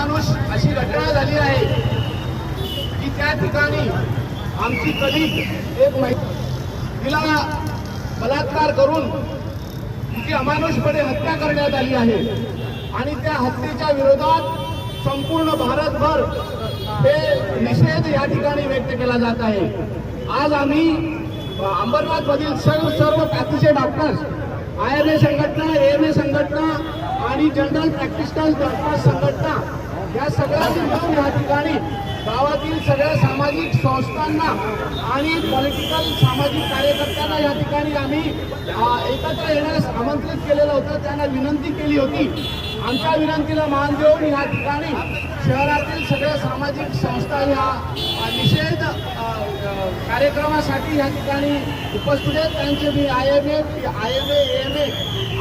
अमानुष अशी घटना झाली आहे की त्या ठिकाणी आमची कलीग एक तिला बलात्कार करून तिची अमानुषपणे हत्या करण्यात आली आहे आणि त्या हत्येच्या विरोधात संपूर्ण भारतभर हे निषेध या ठिकाणी व्यक्त केला जात आहे। आज आम्ही अंबरनाथ मधील सर्व पॅथीचे डॉक्टर्स, IMA संघटना, AMA संघटना आणि जनरल प्रॅक्टिशनर्स डॉक्टर्स संघटना या सगळ्यांनी मिळून या ठिकाणी गावातील सगळ्या सामाजिक संस्थांना आणि पॉलिटिकल सामाजिक कार्यकर्त्यांना या ठिकाणी आम्ही एकत्र येण्यास आमंत्रित केलेलं होतं। त्यांना विनंती केली होती। आमच्या विनंतीला मान देऊन या ठिकाणी शहरातील सगळ्या सामाजिक संस्था या निषेध कार्यक्रमासाठी या ठिकाणी उपस्थित आहेत। त्यांचे मी IMA, AMA